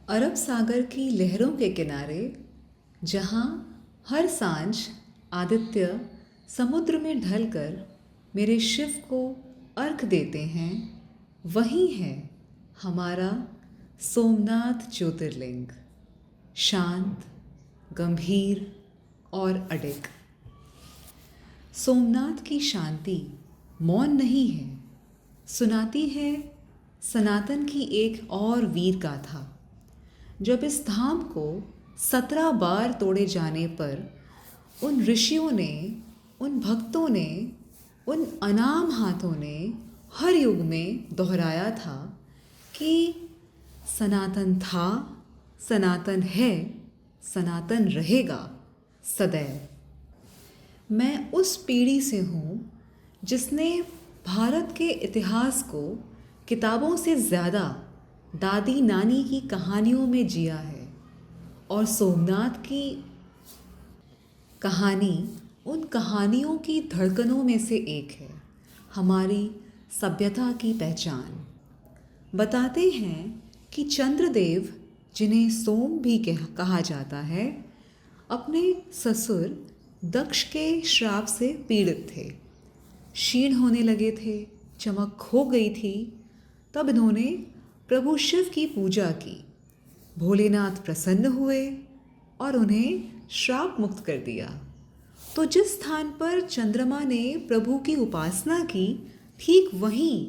अरब सागर की लहरों के किनारे, जहाँ हर सांझ आदित्य समुद्र में ढलकर मेरे शिव को अर्घ देते हैं, वहीं है हमारा सोमनाथ ज्योतिर्लिंग। शांत, गंभीर और अडिग। सोमनाथ की शांति मौन नहीं है, सुनाती है सनातन की एक और वीर गाथा। जब इस धाम को 17 बार तोड़े जाने पर उन ऋषियों ने, उन भक्तों ने, उन अनाम हाथों ने हर युग में दोहराया था कि सनातन था, सनातन है, सनातन रहेगा सदैव। मैं उस पीढ़ी से हूँ जिसने भारत के इतिहास को किताबों से ज़्यादा दादी नानी की कहानियों में जिया है, और सोमनाथ की कहानी उन कहानियों की धड़कनों में से एक है, हमारी सभ्यता की पहचान। बताते हैं कि चंद्रदेव, जिन्हें सोम भी कहा जाता है, अपने ससुर दक्ष के श्राप से पीड़ित थे। क्षीण होने लगे थे, चमक खो गई थी। तब इन्होंने प्रभु शिव की पूजा की। भोलेनाथ प्रसन्न हुए और उन्हें श्राप मुक्त कर दिया। तो जिस स्थान पर चंद्रमा ने प्रभु की उपासना की, ठीक वहीं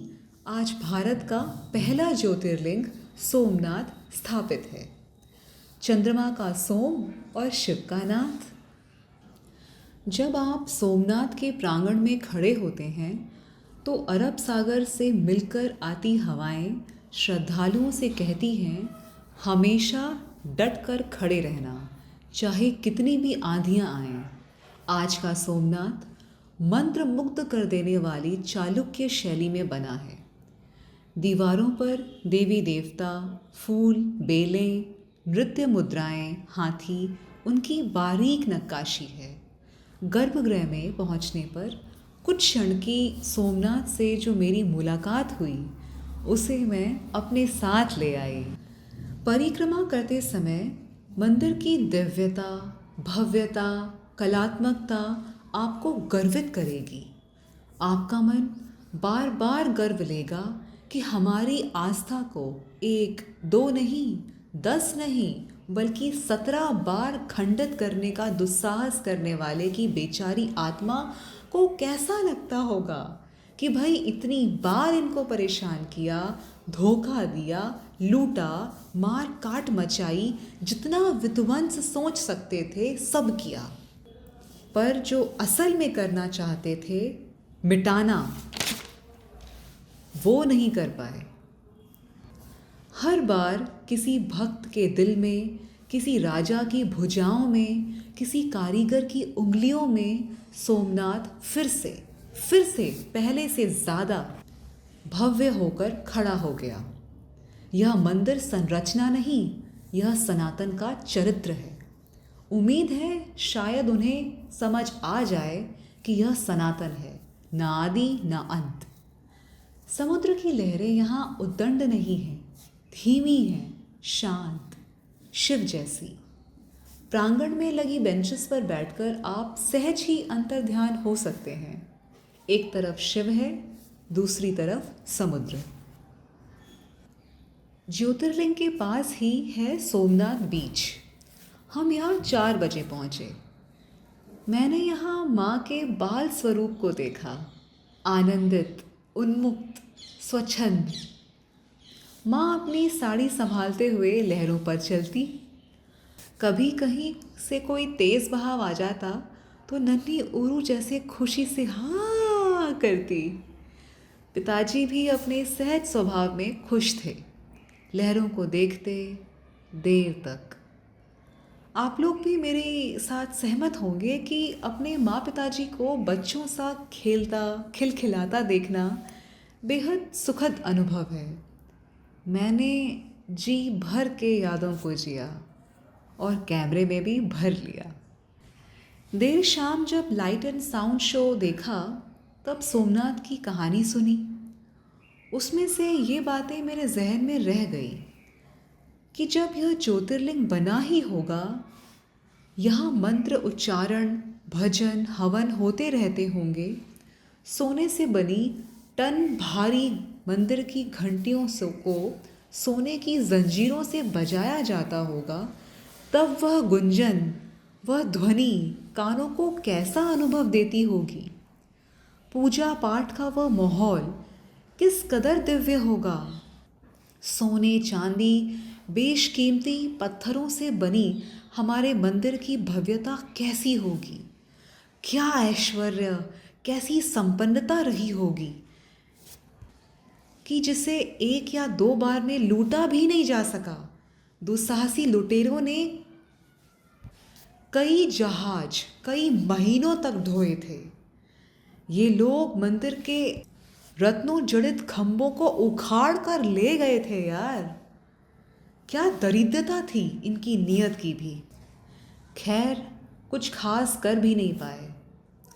आज भारत का पहला ज्योतिर्लिंग सोमनाथ स्थापित है। चंद्रमा का सोम और शिव का नाथ। जब आप सोमनाथ के प्रांगण में खड़े होते हैं तो अरब सागर से मिलकर आती हवाएं श्रद्धालुओं से कहती हैं, हमेशा डट कर खड़े रहना, चाहे कितनी भी आंधियां आएं। आज का सोमनाथ मंत्र मुग्ध कर देने वाली चालुक्य शैली में बना है। दीवारों पर देवी देवता, फूल, बेलें, नृत्य मुद्राएं, हाथी, उनकी बारीक नक्काशी है। गर्भगृह में पहुंचने पर कुछ क्षण की सोमनाथ से जो मेरी मुलाकात हुई, उसे मैं अपने साथ ले आई। परिक्रमा करते समय मंदिर की दिव्यता, भव्यता, कलात्मकता आपको गर्वित करेगी। आपका मन बार बार गर्व लेगा कि हमारी आस्था को 1, 2 नहीं, 10 नहीं, बल्कि 17 बार खंडित करने का दुस्साहस करने वाले की बेचारी आत्मा को कैसा लगता होगा कि भाई इतनी बार इनको परेशान किया, धोखा दिया, लूटा, मार काट मचाई, जितना विध्वंस सोच सकते थे सब किया, पर जो असल में करना चाहते थे, मिटाना, वो नहीं कर पाए। हर बार किसी भक्त के दिल में, किसी राजा की भुजाओं में, किसी कारीगर की उंगलियों में सोमनाथ फिर से पहले से ज़्यादा भव्य होकर खड़ा हो गया। यह मंदिर संरचना नहीं, यह सनातन का चरित्र है। उम्मीद है शायद उन्हें समझ आ जाए कि यह सनातन है, ना आदि ना अंत। समुद्र की लहरें यहाँ उद्दंड नहीं हैं, धीमी हैं, शांत, शिव जैसी। प्रांगण में लगी बेंचेस पर बैठकर आप सहज ही अंतर्ध्यान हो सकते हैं। एक तरफ शिव है, दूसरी तरफ समुद्र। ज्योतिर्लिंग के पास ही है सोमनाथ बीच। हम यहाँ 4 बजे पहुँचे। मैंने यहाँ माँ के बाल स्वरूप को देखा, आनंदित, उन्मुक्त, स्वच्छंद। माँ अपनी साड़ी संभालते हुए लहरों पर चलती। कभी कहीं से कोई तेज बहाव आ जाता तो नन्ही उरू जैसे खुशी से हाँ करती। पिताजी भी अपने सहज स्वभाव में खुश थे, लहरों को देखते देर तक। आप लोग भी मेरे साथ सहमत होंगे कि अपने माँ पिताजी को बच्चों सा खेलता खिलखिलाता देखना बेहद सुखद अनुभव है। मैंने जी भर के यादों को जिया और कैमरे में भी भर लिया। देर शाम जब लाइट एंड साउंड शो देखा, तब सोमनाथ की कहानी सुनी। उसमें से ये बातें मेरे जहन में रह गई कि जब यह ज्योतिर्लिंग बना ही होगा, यहाँ मंत्र उच्चारण, भजन, हवन होते रहते होंगे, सोने से बनी टन भारी मंदिर की घंटियों को सोने की जंजीरों से बजाया जाता होगा, तब वह गुंजन, वह ध्वनि कानों को कैसा अनुभव देती होगी। पूजा पाठ का वह माहौल किस कदर दिव्य होगा। सोने चांदी बेशकीमती पत्थरों से बनी हमारे मंदिर की भव्यता कैसी होगी। क्या ऐश्वर्य, कैसी संपन्नता रही होगी कि जिसे एक या दो बार में लूटा भी नहीं जा सका। दुस्साहसी लुटेरों ने कई जहाज कई महीनों तक ढोए थे। ये लोग मंदिर के रत्नों जड़ित खंभों को उखाड़ कर ले गए थे यार। क्या दरिद्रता थी इनकी नीयत की भी। खैर, कुछ खास कर भी नहीं पाए।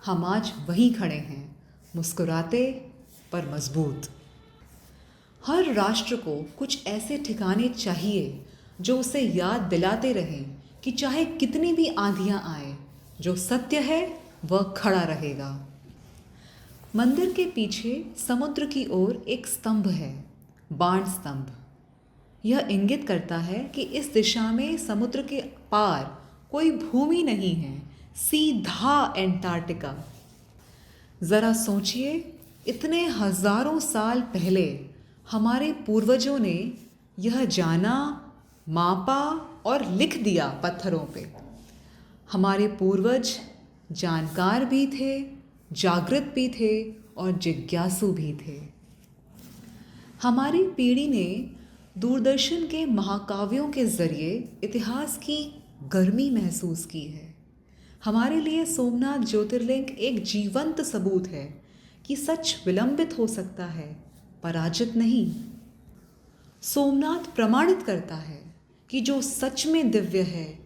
हम आज वहीं खड़े हैं, मुस्कुराते पर मजबूत। हर राष्ट्र को कुछ ऐसे ठिकाने चाहिए जो उसे याद दिलाते रहें कि चाहे कितनी भी आंधियां आए, जो सत्य है वह खड़ा रहेगा। मंदिर के पीछे समुद्र की ओर एक स्तंभ है, बाण स्तंभ। यह इंगित करता है कि इस दिशा में समुद्र के पार कोई भूमि नहीं है, सीधा एंटार्क्टिका। जरा सोचिए, इतने हजारों साल पहले हमारे पूर्वजों ने यह जाना, मापा और लिख दिया पत्थरों पे। हमारे पूर्वज जानकार भी थे, जागृत भी थे और जिज्ञासु भी थे। हमारी पीढ़ी ने दूरदर्शन के महाकाव्यों के जरिए इतिहास की गर्मी महसूस की है। हमारे लिए सोमनाथ ज्योतिर्लिंग एक जीवंत सबूत है कि सच विलंबित हो सकता है, पराजित नहीं। सोमनाथ प्रमाणित करता है कि जो सच में दिव्य है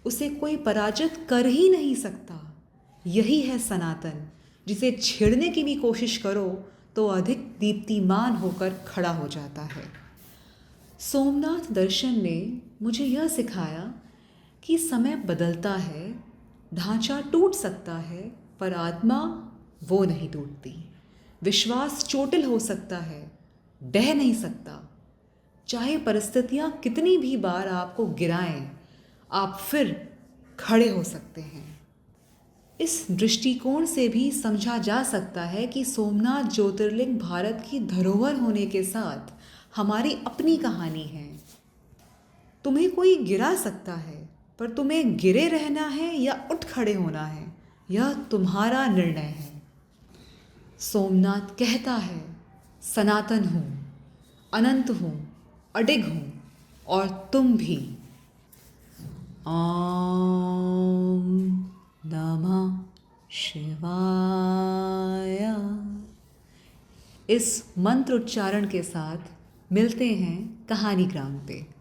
उसे कोई पराजित कर ही नहीं सकता। यही है सनातन, जिसे छेड़ने की भी कोशिश करो तो अधिक दीप्तिमान होकर खड़ा हो जाता है। सोमनाथ दर्शन ने मुझे यह सिखाया कि समय बदलता है, ढांचा टूट सकता है, पर आत्मा वो नहीं टूटती। विश्वास चोटिल हो सकता है, ढह नहीं सकता। चाहे परिस्थितियां कितनी भी बार आपको गिराएं, आप फिर खड़े हो सकते हैं। इस दृष्टिकोण से भी समझा जा सकता है कि सोमनाथ ज्योतिर्लिंग भारत की धरोहर होने के साथ हमारी अपनी कहानी है। तुम्हें कोई गिरा सकता है, पर तुम्हें गिरे रहना है या उठ खड़े होना है, यह तुम्हारा निर्णय है। सोमनाथ कहता है, सनातन हूँ, अनंत हूँ, अडिग हूँ और तुम भी। ओम नमः शिवाय। इस मंत्र उच्चारण के साथ मिलते हैं कहानी ग्राम पे।